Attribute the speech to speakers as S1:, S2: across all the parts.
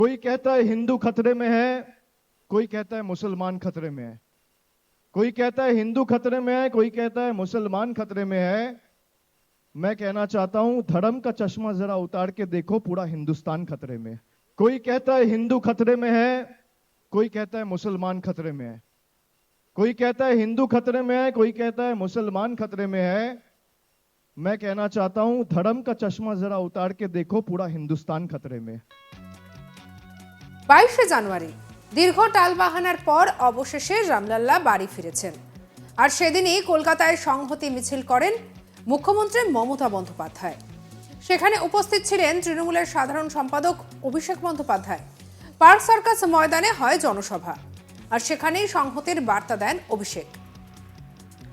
S1: कोई कहता है हिंदू खतरे में है, कोई कहता है मुसलमान खतरे में है। कोई कहता है हिंदू खतरे में है, कोई कहता है मुसलमान खतरे में है। मैं कहना चाहता हूं धर्म का चश्मा जरा उतार के देखो, पूरा हिंदुस्तान खतरे में है। कोई कहता है हिंदू खतरे में है, कोई कहता है मुसलमान खतरे में है। कोई कहता है हिंदू खतरे में है, कोई कहता है मुसलमान खतरे में है। मैं कहना चाहता हूं धर्म का चश्मा जरा उतार के देखो, पूरा हिंदुस्तान खतरे में है।
S2: 22শে জানুয়ারি দীর্ঘ টালবাহানার পর অবশেষে রামলাল্লা বাড়ি ফিরেছেন। আর সেদিনই কলকাতায় সংহতি মিছিল করেন মুখ্যমন্ত্রী মমতা বন্দ্যোপাধ্যায়। সেখানে উপস্থিত ছিলেন তৃণমূলের সাধারণ সম্পাদক অভিষেক বন্দ্যোপাধ্যায়। পার্ক সার্কাস ময়দানে হয় জনসভা, আর সেখানেই সংহতির বার্তা দেন অভিষেক।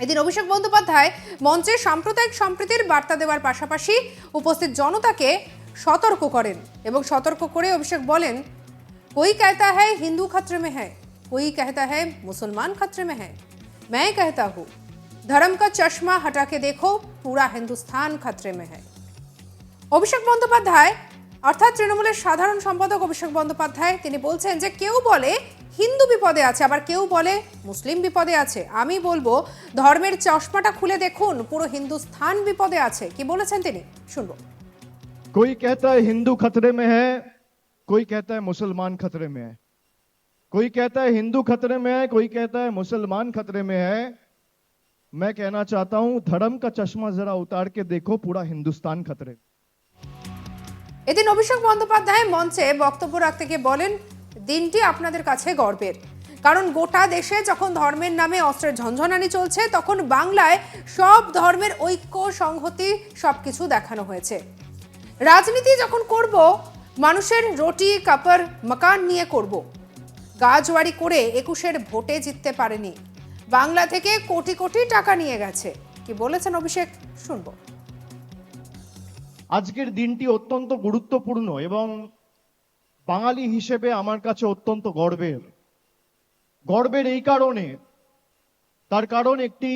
S2: এদিন অভিষেক বন্দ্যোপাধ্যায় মঞ্চে সাম্প্রদায়িক সম্প্রীতির বার্তা দেওয়ার পাশাপাশি উপস্থিত জনতাকে সতর্ক করেন এবং সতর্ক করে অভিষেক বলেন, कोई कहता है हिंदू खतरे में है, कोई कहता है मुसलमान खतरे में है। मैं कहता हूं धर्म का चश्मा हटा के देखो, पूरा हिंदुस्तान खतरे में है। অভিষেক বন্দ্যোপাধ্যায় অর্থাৎ তৃণমূলের সাধারণ সম্পাদক অভিষেক বন্দ্যোপাধ্যায় তিনি বলছেন যে কেউ বলে হিন্দু বিপদে আছে, আবার কেউ বলে মুসলিম বিপদে আছে। আমি বলবো ধর্মের চশমাটা খুলে দেখুন, পুরো হিন্দুস্তান বিপদে আছে। কি বলেছেন তিনি শুনবো।
S1: कोई कहता है हिंदू खतरे में है, कोई कहता है मुसलमान खतरे में है। कोई कहता है हिंदू खतरे में है, कोई कहता है मुसलमान खतरे में है। मैं कहना चाहता हूं धर्म का चश्मा जरा उतार के देखो, पूरा हिंदुस्तान खतरे में।
S2: এদিন অভিষেক বন্দ্যোপাধ্যায় মঞ্চে বক্তব্য রাখতে গিয়ে বলেন, দিনটি আপনাদের কাছে গর্বের, কারণ গোটা দেশে যখন ধর্মের নামে অস্ত্রের ঝনঝনানি চলছে, তখন বাংলায় সব ধর্মের ঐক্য সংহতি সবকিছু দেখানো হয়েছে। রাজনীতি যখন করব মানুষের রুটি কাপড় মকান নিয়ে করব, গাজওয়ারি করে 21-এর ভোটে জিততে পারেনি, বাংলা থেকে কোটি কোটি টাকা নিয়ে গেছে। কি বলেছেন অভিষেক শুনবো।
S1: আজকের দিনটি অত্যন্ত গুরুত্বপূর্ণ এবং বাঙালি হিসেবে আমার কাছে অত্যন্ত গর্বের। গর্বের এই কারণে, তার কারণ একটি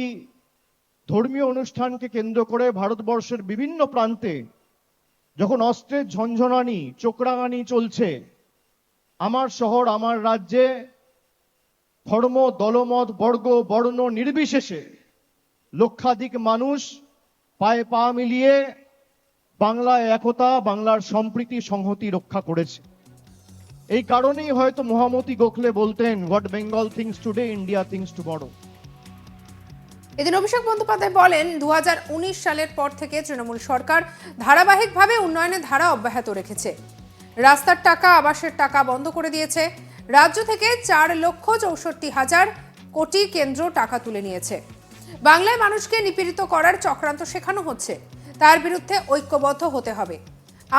S1: ধর্মীয় অনুষ্ঠানকে কেন্দ্র করে ভারতবর্ষের বিভিন্ন প্রান্তে যখন অস্ত্রের ঝনঝনানি চোখরাঙানি চলছে, আমার শহর আমার রাজ্যে ধর্ম দলমত বর্গ বর্ণ নির্বিশেষে লক্ষাধিক মানুষ পায়ে পা মিলিয়ে বাংলার একতা, বাংলার সম্প্রীতি সংহতি রক্ষা করেছে। এই কারণেই হয়তো মহামতি গোখলে বলতেন, what Bengal things today, India things tomorrow.
S2: এদিন অভিষেক বন্দ্যোপাধ্যায় বলেন, 2019 সালের পর থেকে তৃণমূল সরকার ধারাবাহিকভাবে উন্নয়নের ধারা অব্যাহত রেখেছে। রাস্তার টাকা, আবাসের টাকা বন্ধ করে দিয়েছে। রাজ্য থেকে 4,64,000 কোটি কেন্দ্র টাকা তুলে নিয়েছে। বাংলায় মানুষকে নিপীড়িত করার চক্রান্ত শেখানো হচ্ছে, তার বিরুদ্ধে ঐক্যবদ্ধ হতে হবে।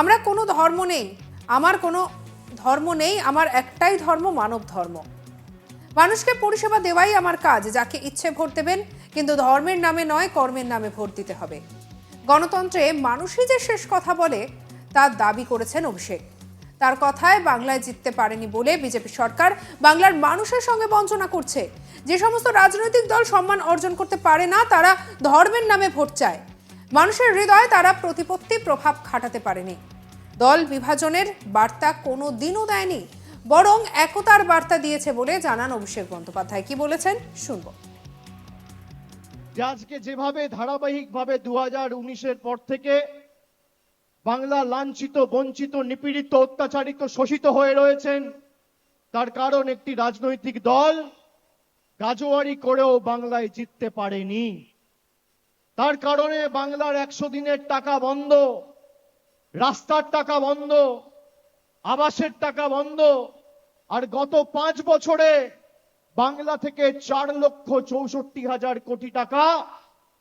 S2: আমরা কোনো ধর্ম নেই, আমার কোনো ধর্ম নেই, আমার একটাই ধর্ম, মানব ধর্ম। মানুষকে পরিষেবা দেওয়াই আমার কাজ, যাকে ইচ্ছে ভোট দেবেন, কিন্তু ধর্মের নামে নয়, কর্মের নামে ভোট দিতে হবে। গণতন্ত্রে মানুষই যে শেষ কথা বলে, তার দাবি করেছেন অভিষেক। তার কথায় বাংলায় জিততে পারেনি বলে বিজেপি সরকার বাংলার মানুষের সঙ্গে বঞ্চনা করছে। যে সমস্ত রাজনৈতিক দল সম্মান অর্জন করতে পারে না, তারা ধর্মের নামে ভোট চায়। মানুষের হৃদয়ে তারা প্রতিপত্তি প্রভাব খাটাতে পারেনি। দল বিভাজনের বার্তা কোনো দিনও দেয়নি, বরং একতার বার্তা দিয়েছে বলে জানান অভিষেক বন্দ্যোপাধ্যায়। কি বলেছেন শুনবো।
S1: আজকে যেভাবে ধারাবাহিকভাবে 2019-এর পর থেকে বাংলা লাঞ্ছিত, বঞ্চিত, নিপীড়িত, অত্যাচারিত, শোষিত হয়ে রয়েছেন, তার কারণ একটি রাজনৈতিক দল গাজোয়ারি করেও বাংলায় জিততে পারেনি। তার কারণে বাংলার 100 দিনের টাকা বন্ধ, রাস্তার টাকা বন্ধ, আবাসের টাকা বন্ধ। আর গত 5 বছরে বাংলা থেকে 4,64,000 কোটি টাকা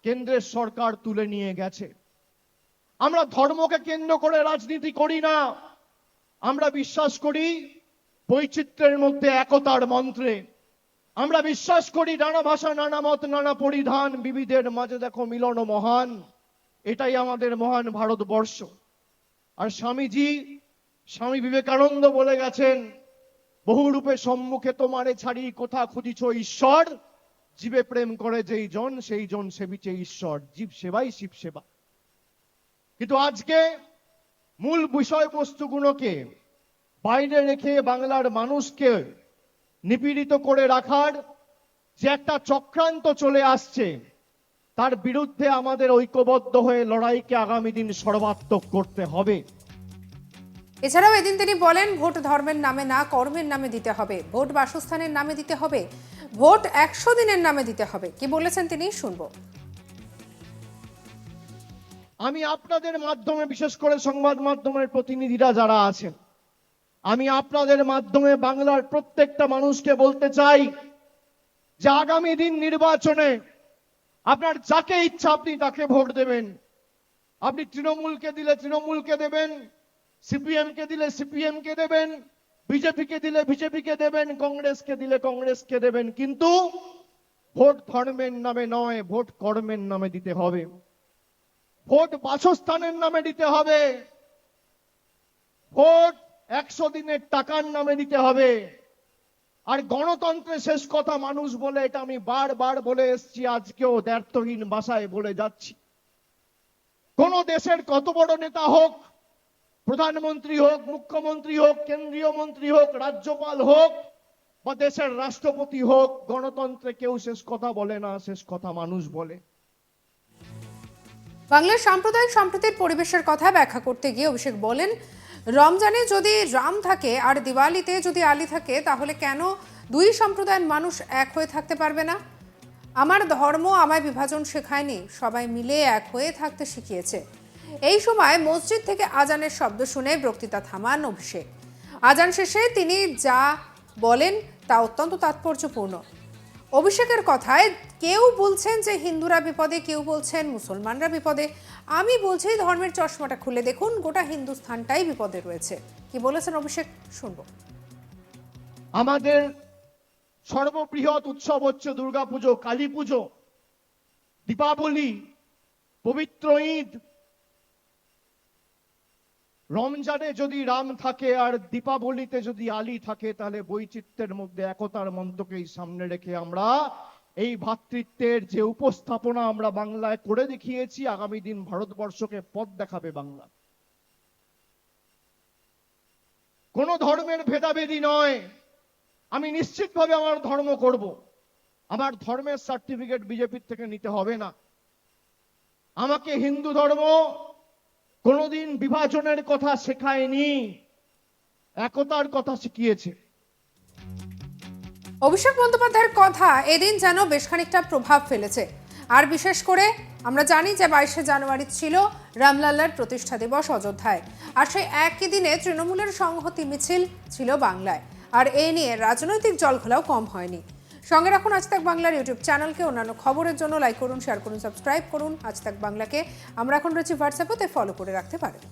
S1: কেন্দ্রের সরকার তুলে নিয়ে গেছে। আমরা ধর্মকে কেন্দ্র করে রাজনীতি করি না, আমরা বিশ্বাস করি বৈচিত্র্যের মধ্যে একতার মন্ত্রে। আমরা বিশ্বাস করি নানা ভাষা, নানা মত, নানা পরিধান, বিবিধের মাঝে দেখো মিলন মহান। এটাই আমাদের মহান ভারতবর্ষ। আর স্বামী বিবেকানন্দ বলে গেছেন, বহু রূপে সম্মুখে তোমারে ছাড়ি, কোথা খুঁজিছ ঈশ্বর, জীবে প্রেম করে যেই জন, সেই জন সেবিছে ঈশ্বর। জীব সেবাই শিব সেবা। কিন্তু আজকে মূল বিষয়বস্তুগুলোকে বাইরে রেখে বাংলার মানুষকে নিপীড়িত করে রাখার যে একটা চক্রান্ত চলে আসছে, তার বিরুদ্ধে আমাদের ঐক্যবদ্ধ হয়ে লড়াইকে আগামী দিন সর্বাত্মক করতে হবে।
S2: এছাড়াও এদিন তিনি বলেন, ভোট ধর্মের নামে না, কর্মের নামে দিতে হবে। ভোট বাসস্থানের নামে দিতে হবে। ভোট 100 দিনের নামে দিতে হবে। কি বলেছেন তিনি, শুনবো।
S1: আমি আপনাদের মাধ্যমে, বিশেষ করে সংবাদ মাধ্যমের প্রতিনিধিরা যারা আছেন, আমি আপনাদের মাধ্যমে বাংলার প্রত্যেকটা মানুষকে বলতে চাই যে আগামী দিন নির্বাচনে আপনার যাকে ইচ্ছা আপনি তাকে ভোট দেবেন। আপনি তৃণমূলকে দিলে তৃণমূলকে দেবেন, সিপিএম কে দিলে সিপিএম কে দেবেন, বিজেপি কে দিলে বিজেপি কে দেবেন, কংগ্রেসকে দিলে কংগ্রেসকে দেবেন, কিন্তু ভোট ধর্মের নামে নয়, ভোট কর্মের নামে দিতে হবে। ভোট বাসস্থানের নামে দিতে হবে। ভোট 100 দিনের টাকার নামে দিতে হবে। আর গণতন্ত্রের শেষ কথা মানুষ বলে, এটা আমি বারবার বলে এসেছি, আজকেও দ্ব্যর্থহীন ভাষায় বলে যাচ্ছি। কোন দেশের কত বড় নেতা হোক, প্রধানমন্ত্রী হোক, মুখ্যমন্ত্রী হোক, কেন্দ্রীয় মন্ত্রী হোক, রাজ্যপাল হোক বা দেশের রাষ্ট্রপতি হোক, গণতন্ত্রে কেউ শেষ কথা বলে না, শেষ কথা মানুষ বলে।
S2: বাংলার সাম্প্রদায়িক সম্প্রীতির পরিবেশের কথা ব্যাখ্যা করতে গিয়ে অভিষেক বলেন, রমজানে যদি রাম থাকে আর দিওয়ালিতে যদি আলী থাকে, তাহলে কেন দুই সম্প্রদায়ের মানুষ এক হয়ে থাকতে পারবে না? আমার ধর্ম আমায় বিভাজন শেখায়নি, সবাই মিলে এক হয়ে থাকতে শিখিয়েছে। এই সময় মসজিদ থেকে আজানের শব্দ শুনে বক্তৃতা থামান অভিষেক। আজান শেষে তিনি যা বলেন তা অত্যন্ত তাৎপর্যপূর্ণ। অভিষেকের কথায়, কেউ বলছেন যে হিন্দুরা বিপদে, কেউ বলছেন মুসলমানরা বিপদে। আমি বলছি ধর্মের চশমাটা খুলে দেখুন, গোটা হিন্দুস্থানটাই বিপদে রয়েছে। কি বলেছেন অভিষেক, শুনবো।
S1: আমাদের সর্ববৃহৎ উৎসব হচ্ছে দুর্গাপুজো, কালী পুজো, দীপাবলি, পবিত্র ঈদ। রমজানে যদি রাম থাকে আর দীপাবলিতে যদি আলী থাকে, তাহলে বৈচিত্র্যের মধ্যে একতার মন্ত্রকেই সামনে রেখে আমরা এই ভ্রাতৃত্বের যে উপস্থাপনা আমরা বাংলায় করে দেখিয়েছি, আগামী দিন ভারতবর্ষকে পথ দেখাবে বাংলা। কোন ধর্মের ভেদাভেদি নয়। আমি নিশ্চিতভাবে আমার ধর্ম করব। আমার ধর্মের সার্টিফিকেট বিজেপির থেকে নিতে হবে না। আমাকে হিন্দু ধর্ম কোনোদিন বিভাজনের কথা শেখায়নি, একতার কথা শিখিয়েছে।
S2: অভিষেক বন্দ্যোপাধ্যায়ের কথা এদিন যেন বেশ খানিকটা প্রভাব ফেলেছে। আর বিশেষ করে আমরা জানি যে 22শে জানুয়ারি ছিল রামলাল্লার প্রতিষ্ঠা দিবস অযোধ্যায়। আর সেই একই দিনে তৃণমূলের সংহতি মিছিল ছিল বাংলায়। আর এ নিয়ে রাজনৈতিক জলঘোলাও কম হয়নি। সঙ্গে রাখুন আজ তাক বাংলার ইউটিউব চ্যানেলকে। অন্যান্য খবরের জন্য লাইক করুন, শেয়ার করুন, সাবস্ক্রাইব করুন আজ তাক বাংলাকে। আমরা এখন রয়েছি হোয়াটসঅ্যাপে, ফলো করে রাখতে পারেন।